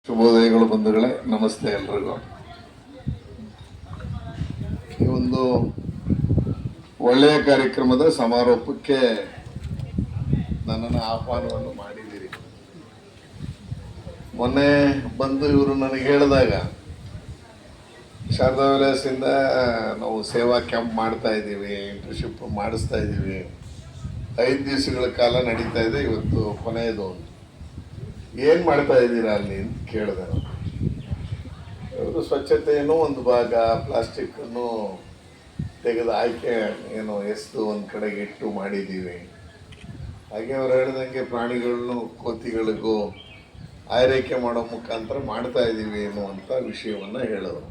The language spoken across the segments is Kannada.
ಶುಭೋದಯಗಳು ಬಂಧುಗಳೇ, ನಮಸ್ತೆ ಎಲ್ರಿಗೂ. ಈ ಒಂದು ಒಳ್ಳೆಯ ಕಾರ್ಯಕ್ರಮದ ಸಮಾರೋಪಕ್ಕೆ ನನ್ನನ್ನು ಆಹ್ವಾನವನ್ನು ಮಾಡಿದ್ದೀರಿ. ಮೊನ್ನೆ ಬಂದು ಇವರು ನನಗೆ ಹೇಳಿದಾಗ, ಶಾರದಾ ವಿಲಾಸಿಂದ ನಾವು ಸೇವಾ ಕ್ಯಾಂಪ್ ಮಾಡ್ತಾ ಇದ್ದೀವಿ, ಇಂಟರ್ನ್ಶಿಪ್ ಮಾಡಿಸ್ತಾ ಇದ್ದೀವಿ, 5 ದಿವಸಗಳ ಕಾಲ ನಡೀತಾ ಇದೆ, ಇವತ್ತು ಕೊನೆಯದು. ಏನು ಮಾಡ್ತಾ ಇದ್ದೀರಾ ಅಲ್ಲಿ ಅಂತ ಕೇಳಿದೆ. ಅವರು ಸ್ವಚ್ಛತೆಯನ್ನು ಒಂದು ಭಾಗ, ಪ್ಲಾಸ್ಟಿಕ್ಕನ್ನು ತೆಗೆದು ಆಯ್ಕೆ ಏನೋ ಎಸ್ದು ಒಂದು ಕಡೆಗೆ ಇಟ್ಟು ಮಾಡಿದ್ದೀವಿ. ಹಾಗೆ ಅವ್ರು ಹೇಳ್ದಂಗೆ ಪ್ರಾಣಿಗಳನ್ನು ಕೋತಿಗಳಿಗೂ ಆರೈಕೆ ಮಾಡೋ ಮುಖಾಂತರ ಮಾಡ್ತಾ ಇದ್ದೀವಿ ಅನ್ನುವಂಥ ವಿಷಯವನ್ನು ಹೇಳೋರು.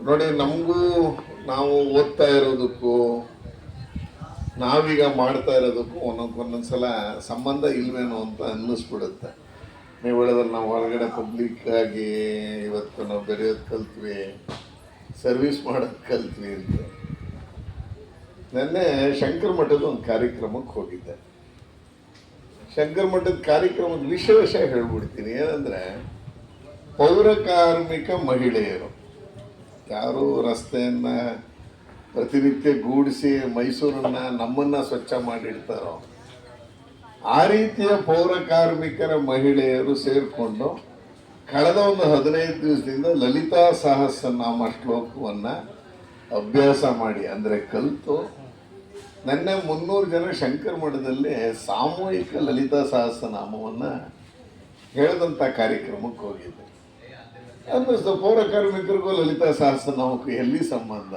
ನೋಡಿ, ನಮಗೂ ನಾವು ಓದ್ತಾ ಇರೋದಕ್ಕೂ ನಾವೀಗ ಮಾಡ್ತಾ ಇರೋದಕ್ಕೂ ಒಂದೊಂದ್ಸಲ ಸಂಬಂಧ ಇಲ್ವೇನೋ ಅಂತ ಅನ್ನಿಸ್ಬಿಡುತ್ತೆ. ನೀವು ಹೇಳಿದ್ರೆ ನಾವು ಹೊರಗಡೆ ಪಬ್ಲಿಕ್ ಆಗಿ ಇವತ್ತು ನಾವು ಬೆರೆಯೋದು ಕಲ್ತ್ವಿ, ಸರ್ವಿಸ್ ಮಾಡೋದು ಕಲ್ತ್ವಿ ಅಂತ. ನೆನ್ನೆ ಶಂಕರ ಮಠದ ಒಂದು ಕಾರ್ಯಕ್ರಮಕ್ಕೆ ಹೋಗಿದ್ದೆ. ಶಂಕರ ಮಠದ ಕಾರ್ಯಕ್ರಮದ ವಿಶೇಷ ಹೇಳ್ಬಿಡ್ತೀನಿ. ಏನಂದರೆ, ಪೌರ ಕಾರ್ಮಿಕ ಮಹಿಳೆಯರು ಯಾರು ರಸ್ತೆಯನ್ನು ಪ್ರತಿನಿತ್ಯ ಗೂಡಿಸಿ ಮೈಸೂರನ್ನು ನಮ್ಮನ್ನು ಸ್ವಚ್ಛ ಮಾಡಿಡ್ತಾರೋ ಆ ರೀತಿಯ ಪೌರ ಕಾರ್ಮಿಕರ ಮಹಿಳೆಯರು ಸೇರಿಕೊಂಡು ಕಳೆದ ಒಂದು 15 ದಿವಸದಿಂದ ಲಲಿತಾ ಸಹಸ್ರನಾಮ ಶ್ಲೋಕವನ್ನು ಅಭ್ಯಾಸ ಮಾಡಿ, ಅಂದರೆ ಕಲಿತು, ನೆನ್ನೆ 300 ಜನ ಶಂಕರ ಮಠದಲ್ಲಿ ಸಾಮೂಹಿಕ ಲಲಿತಾ ಸಹಸ್ರನಾಮವನ್ನು ಹೇಳಿದಂಥ ಕಾರ್ಯಕ್ರಮಕ್ಕೆ ಹೋಗಿದ್ದೆ. ಅನ್ನಿಸ್ತು, ಪೌರ ಕಾರ್ಮಿಕರಿಗೂ ಲಲಿತಾ ಸಹಸ್ರನಾಮಕ್ಕೂ ಎಲ್ಲಿ ಸಂಬಂಧ?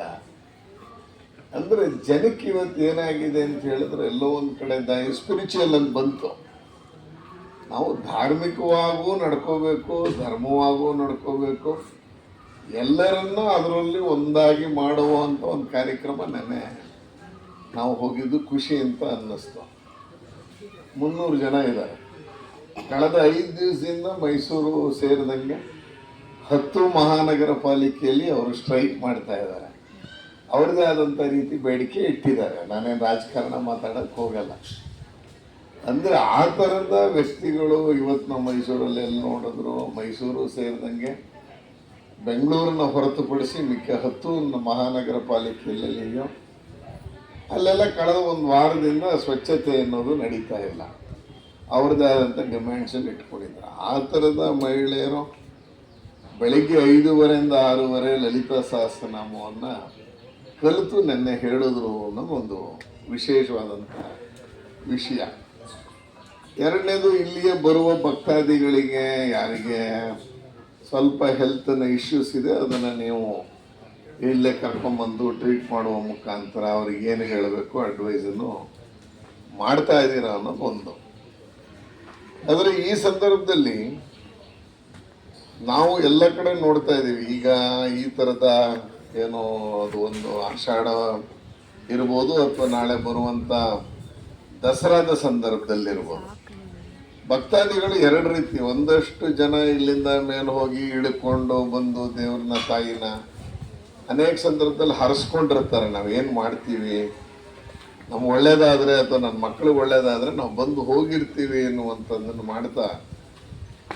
ಅಂದರೆ ಜನಕ್ಕೆ ಇವತ್ತು ಏನಾಗಿದೆ ಅಂತ ಹೇಳಿದ್ರೆ, ಎಲ್ಲೋ ಒಂದು ಕಡೆ ಸ್ಪಿರಿಚುವಲ್ ಅಂತ ಬಂತು. ನಾವು ಧಾರ್ಮಿಕವಾಗೂ ನಡ್ಕೋಬೇಕು, ಧರ್ಮವಾಗೂ ನಡ್ಕೋಬೇಕು, ಎಲ್ಲರನ್ನೂ ಅದರಲ್ಲಿ ಒಂದಾಗಿ ಮಾಡುವಂಥ ಒಂದು ಕಾರ್ಯಕ್ರಮ ನೆನ್ನೆ ನಾವು ಹೋಗಿದ್ದು ಖುಷಿ ಅಂತ ಅನ್ನಿಸ್ತು. 300 ಜನ ಇದ್ದಾರೆ. ಕಳೆದ 5 ದಿವಸದಿಂದ ಮೈಸೂರು ಸೇರಿದಂಗೆ 10 ಮಹಾನಗರ ಪಾಲಿಕೆಯಲ್ಲಿ ಅವರು ಸ್ಟ್ರೈಕ್ ಮಾಡ್ತಾ ಇದ್ದಾರೆ. ಅವ್ರದ್ದೇ ಆದಂಥ ರೀತಿ ಬೇಡಿಕೆ ಇಟ್ಟಿದ್ದಾರೆ. ನಾನೇನು ರಾಜಕಾರಣ ಮಾತಾಡೋಕ್ಕೆ ಹೋಗಲ್ಲ. ಅಂದರೆ ಆ ಥರದ ವ್ಯಕ್ತಿಗಳು ಇವತ್ತು ನಮ್ಮ ಮೈಸೂರಲ್ಲಿ ಎಲ್ಲಿ ನೋಡಿದ್ರು, ಮೈಸೂರು ಸೇರಿದಂಗೆ ಬೆಂಗಳೂರನ್ನ ಹೊರತುಪಡಿಸಿ ಮಿಕ್ಕ 10 ಮಹಾನಗರ ಪಾಲಿಕೆಯಲ್ಲಿಯೋ ಅಲ್ಲೆಲ್ಲ ಕಳೆದ ಒಂದು ವಾರದಿಂದ ಸ್ವಚ್ಛತೆ ಅನ್ನೋದು ನಡೀತಾ ಇಲ್ಲ. ಅವ್ರದ್ದೇ ಆದಂಥ ಡಿಮ್ಯಾಂಡ್ಸನ್ನು ಇಟ್ಕೊಂಡಿದ್ದಾರೆ. ಆ ಥರದ ಮಹಿಳೆಯರು ಬೆಳಿಗ್ಗೆ 5:30 ಇಂದ 6:30 ಲಲಿತಾ ಸಹಸ್ರನಾಮವನ್ನು ಕಲಿತು ನೆನ್ನೆ ಹೇಳಿದ್ರು ಅನ್ನೋದೊಂದು ವಿಶೇಷವಾದಂಥ ವಿಷಯ. ಎರಡನೇದು, ಇಲ್ಲಿಗೆ ಬರುವ ಭಕ್ತಾದಿಗಳಿಗೆ ಯಾರಿಗೆ ಸ್ವಲ್ಪ ಹೆಲ್ತ್ನ ಇಶ್ಯೂಸ್ ಇದೆ, ಅದನ್ನು ನೀವು ಇಲ್ಲೇ ಕರ್ಕೊಂಬಂದು ಟ್ರೀಟ್ ಮಾಡುವ ಮುಖಾಂತರ ಅವ್ರಿಗೆ ಏನು ಹೇಳಬೇಕು ಅಡ್ವೈಸನ್ನು ಮಾಡ್ತಾ ಇದ್ದೀರಾ ಅನ್ನೋದೊಂದು. ಆದರೆ ಈ ಸಂದರ್ಭದಲ್ಲಿ ನಾವು ಎಲ್ಲ ಕಡೆ ನೋಡ್ತಾ ಇದ್ದೀವಿ. ಈಗ ಈ ಥರದ ಏನೋ ಅದು ಒಂದು ಆಷಾಢ ಇರ್ಬೋದು, ಅಥವಾ ನಾಳೆ ಬರುವಂಥ ದಸರಾದ ಸಂದರ್ಭದಲ್ಲಿರ್ಬೋದು, ಭಕ್ತಾದಿಗಳು 2 ರೀತಿ. ಒಂದಷ್ಟು ಜನ ಇಲ್ಲಿಂದ ಮೇಲೆ ಹೋಗಿ ಇಳ್ಕೊಂಡು ಬಂದು ದೇವ್ರನ್ನ ತಾಯಿನ ಅನೇಕ ಸಂದರ್ಭದಲ್ಲಿ ಹರಿಸ್ಕೊಂಡಿರ್ತಾರೆ. ನಾವೇನು ಮಾಡ್ತೀವಿ, ನಮ್ಗೆ ಒಳ್ಳೇದಾದರೆ ಅಥವಾ ನನ್ನ ಮಕ್ಕಳಿಗೆ ಒಳ್ಳೇದಾದರೆ ನಾವು ಬಂದು ಹೋಗಿರ್ತೀವಿ ಎನ್ನುವಂಥದ್ದನ್ನು ಮಾಡ್ತಾ,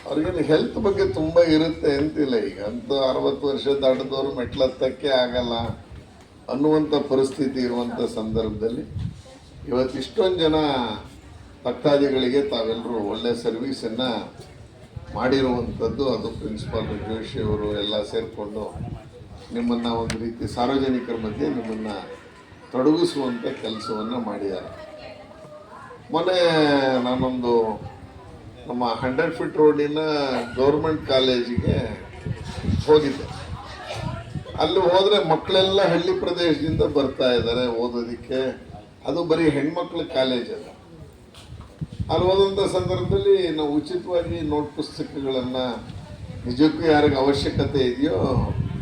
ಅವ್ರಿಗೇನು ಹೆಲ್ತ್ ಬಗ್ಗೆ ತುಂಬ ಇರುತ್ತೆ ಅಂತಿಲ್ಲ. ಈಗ ಅಂತೂ 60 ವರ್ಷ ದಾಟಿದವರು ಮೆಟ್ಲತ್ತಕ್ಕೆ ಆಗಲ್ಲ ಅನ್ನುವಂಥ ಪರಿಸ್ಥಿತಿ ಇರುವಂಥ ಸಂದರ್ಭದಲ್ಲಿ ಇವತ್ತು ಇಷ್ಟೊಂದು ಜನ ಭಕ್ತಾದಿಗಳಿಗೆ ತಾವೆಲ್ಲರೂ ಒಳ್ಳೆಯ ಸರ್ವೀಸನ್ನು ಮಾಡಿರುವಂಥದ್ದು. ಅದು ಪ್ರಿನ್ಸಿಪಾಲ್ ಜೋಶಿಯವರು ಎಲ್ಲ ಸೇರಿಕೊಂಡು ನಿಮ್ಮನ್ನು ಒಂದು ರೀತಿ ಸಾರ್ವಜನಿಕರ ಮಧ್ಯೆ ನಿಮ್ಮನ್ನು ತೊಡಗಿಸುವಂಥ ಕೆಲಸವನ್ನು ಮಾಡಿದ್ದಾರೆ. ಮೊನ್ನೆ ನಾನೊಂದು ನಮ್ಮ 100 ಫೀಟ್ ರೋಡಿನ ಗೌರ್ಮೆಂಟ್ ಕಾಲೇಜಿಗೆ ಹೋಗಿದ್ದೆ. ಅಲ್ಲಿ ಹೋದರೆ ಮಕ್ಕಳೆಲ್ಲ ಹಳ್ಳಿ ಪ್ರದೇಶದಿಂದ ಬರ್ತಾ ಇದ್ದಾರೆ ಓದೋದಕ್ಕೆ. ಅದು ಬರೀ ಹೆಣ್ಮಕ್ಳ ಕಾಲೇಜ್ ಅದು. ಅಲ್ಲಿ ಓದುವಂಥ ಸಂದರ್ಭದಲ್ಲಿ ನಾವು ಉಚಿತವಾಗಿ ನೋಟ್ ಪುಸ್ತಕಗಳನ್ನು, ನಿಜಕ್ಕೂ ಯಾರಿಗೆ ಅವಶ್ಯಕತೆ ಇದೆಯೋ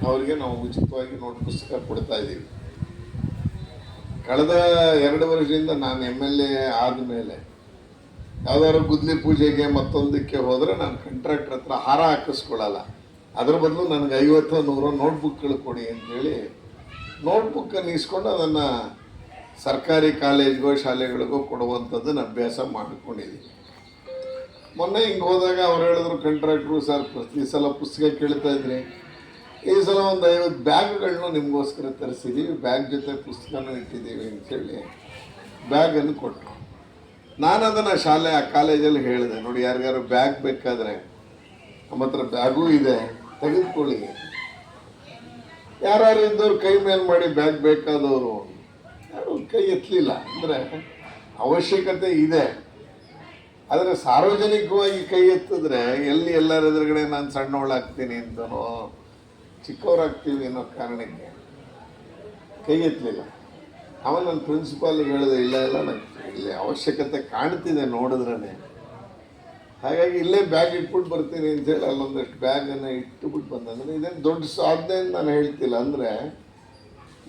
ಅವರಿಗೆ ನಾವು ಉಚಿತವಾಗಿ ನೋಟ್ ಪುಸ್ತಕ ಕೊಡ್ತಾ ಇದ್ದೀವಿ. ಕಳೆದ 2 ವರ್ಷದಿಂದ ನಾನು MLA ಆದಮೇಲೆ ಯಾವ್ದಾದ್ರು ಗುದ್ಲಿ ಪೂಜೆಗೆ ಮತ್ತೊಂದಕ್ಕೆ ಹೋದರೆ ನಾನು ಕಾಂಟ್ರಾಕ್ಟರ್ ಹತ್ರ ಹಾರ ಹಾಕಿಸ್ಕೊಳ್ಳಲ್ಲ. ಅದ್ರ ಬದಲು ನನಗೆ 50-100 ನೋಟ್ಬುಕ್ಗಳು ಕೊಡಿ ಅಂತೇಳಿ ನೋಟ್ಬುಕ್ಕನ್ನು ಇಸ್ಕೊಂಡು ಅದನ್ನು ಸರ್ಕಾರಿ ಕಾಲೇಜ್ಗೋ ಶಾಲೆಗಳಿಗೋ ಕೊಡುವಂಥದ್ದನ್ನು ಅಭ್ಯಾಸ ಮಾಡಿಕೊಂಡಿದ್ದೀನಿ. ಮೊನ್ನೆ ಹಿಂಗೆ ಹೋದಾಗ ಅವ್ರು ಹೇಳಿದ್ರು ಕಾಂಟ್ರಾಕ್ಟ್ರು, ಸರ್ ಪ್ರತಿ ಸಲ ಪುಸ್ತಕ ಕೇಳ್ತಾ ಇದ್ರಿ, ಈ ಸಲ ಒಂದು 50 ಬ್ಯಾಗ್ಗಳನ್ನು ನಿಮಗೋಸ್ಕರ ತರಿಸಿದ್ದೀವಿ, ಬ್ಯಾಗ್ ಜೊತೆ ಪುಸ್ತಕನೂ ಇಟ್ಟಿದ್ದೀವಿ ಅಂಥೇಳಿ ಬ್ಯಾಗನ್ನು ಕೊಟ್ಟರು. ನಾನು ಅದನ್ನು ಆ ಕಾಲೇಜಲ್ಲಿ ಹೇಳಿದೆ, ನೋಡಿ ಯಾರಿಗಾರು ಬ್ಯಾಗ್ ಬೇಕಾದರೆ ನಮ್ಮ ಹತ್ರ ಬ್ಯಾಗೂ ಇದೆ, ತೆಗೆದುಕೊಳ್ಳಿ. ಯಾರು ಇದ್ದವ್ರು ಕೈ ಮೇಲೆ ಮಾಡಿ ಬ್ಯಾಗ್ ಬೇಕಾದವರು ಯಾರು ಕೈ ಎತ್ತಲಿಲ್ಲ. ಅಂದರೆ ಅವಶ್ಯಕತೆ ಇದೆ, ಆದರೆ ಸಾರ್ವಜನಿಕವಾಗಿ ಕೈ ಎತ್ತಿದ್ರೆ ಎಲ್ಲಿ ಎಲ್ಲರ ಎದುರುಗಡೆ ನಾನು ಸಣ್ಣವಳಾಗ್ತೀನಿ ಅಂತನೋ ಚಿಕ್ಕವರಾಗ್ತೀವಿ ಅನ್ನೋ ಕಾರಣಕ್ಕೆ ಕೈ ಎತ್ತಲಿಲ್ಲ. ಆಮೇಲೆ ನನ್ನ ಪ್ರಿನ್ಸಿಪಾಲ್ಗೆ ಹೇಳಿದೆ, ಇಲ್ಲ ನಂಗೆ ಇಲ್ಲಿ ಅವಶ್ಯಕತೆ ಕಾಣ್ತಿದೆ ನೋಡಿದ್ರೇ, ಹಾಗಾಗಿ ಇಲ್ಲೇ ಬ್ಯಾಗ್ ಇಟ್ಬಿಟ್ಟು ಬರ್ತೀನಿ ಅಂತೇಳಿ ಅಲ್ಲೊಂದಷ್ಟು ಬ್ಯಾಗನ್ನು ಇಟ್ಟುಬಿಟ್ಟು ಬಂದೆ. ಅಂದರೆ ಇದೇನು ದೊಡ್ಡ ಸಾಧನೆ ಅಂತ ನಾನು ಹೇಳ್ತಿಲ್ಲ. ಅಂದರೆ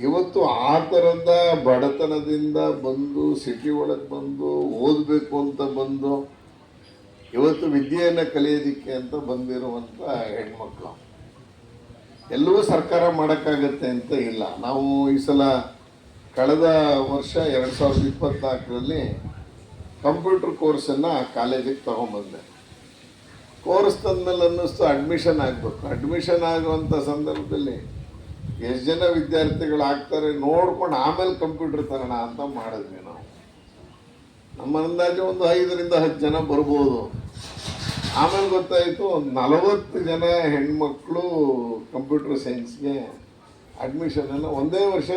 ಇವತ್ತು ಆ ಥರದ ಬಡತನದಿಂದ ಬಂದು ಸಿಟಿ ಒಳಗೆ ಬಂದು ಓದಬೇಕು ಅಂತ ಬಂದು ಇವತ್ತು ವಿದ್ಯೆಯನ್ನು ಕಲಿಯೋದಕ್ಕೆ ಅಂತ ಬಂದಿರುವಂಥ ಹೆಣ್ಮಕ್ಳು ಎಲ್ಲವೂ ಸರ್ಕಾರ ಮಾಡೋಕ್ಕಾಗತ್ತೆ ಅಂತ ಇಲ್ಲ. ನಾವು ಈ ಸಲ ಕಳೆದ ವರ್ಷ 2024ರಲ್ಲಿ ಕಂಪ್ಯೂಟರ್ ಕೋರ್ಸನ್ನು ಕಾಲೇಜಿಗೆ ತೊಗೊಂಬಂದೆ. ಕೋರ್ಸ್ ತಂದಮೇಲೆ ಅನ್ನಿಸ್ತು ಅಡ್ಮಿಷನ್ ಆಗಬೇಕು. ಅಡ್ಮಿಷನ್ ಆಗುವಂಥ ಸಂದರ್ಭದಲ್ಲಿ ಎಷ್ಟು ಜನ ವಿದ್ಯಾರ್ಥಿಗಳು ಆಗ್ತಾರೆ ನೋಡ್ಕೊಂಡು ಆಮೇಲೆ ಕಂಪ್ಯೂಟರ್ ತರೋಣ ಅಂತ ಮಾಡಿದ್ವಿ ನಾವು. ನಮ್ಮ ಅಂದಾಜು ಒಂದು 5ರಿಂದ 10 ಜನ ಬರ್ಬೋದು. ಆಮೇಲೆ ಗೊತ್ತಾಯಿತು ಒಂದು 40 ಜನ ಹೆಣ್ಮಕ್ಳು ಕಂಪ್ಯೂಟರ್ ಸೈನ್ಸ್ಗೆ ಅಡ್ಮಿಷನನ್ನು ಒಂದೇ ವರ್ಷ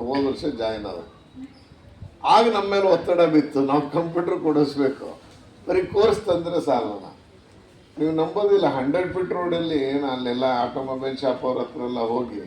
ಹೋದ ವರ್ಷ ಜಾಯ್ನ್ ಆದರು. ಆಗ ನಮ್ಮ ಮೇಲೆ ಒತ್ತಡ ಬಿತ್ತು, ನಾವು ಕಂಪ್ಯೂಟರ್ ಕೊಡಿಸ್ಬೇಕು, ಬರೀ ಕೋರ್ಸ್ ತಂದರೆ ಸಾಲಲ್ಲ. ನೀವು ನಂಬೋದಿಲ್ಲ, 100 ಫೀಟ್ ರೋಡಲ್ಲಿ ನಾನು ಅಲ್ಲೆಲ್ಲ ಆಟೋಮೊಬೈಲ್ ಶಾಪ್ ಅವ್ರ ಹತ್ರ ಎಲ್ಲ ಹೋಗಿ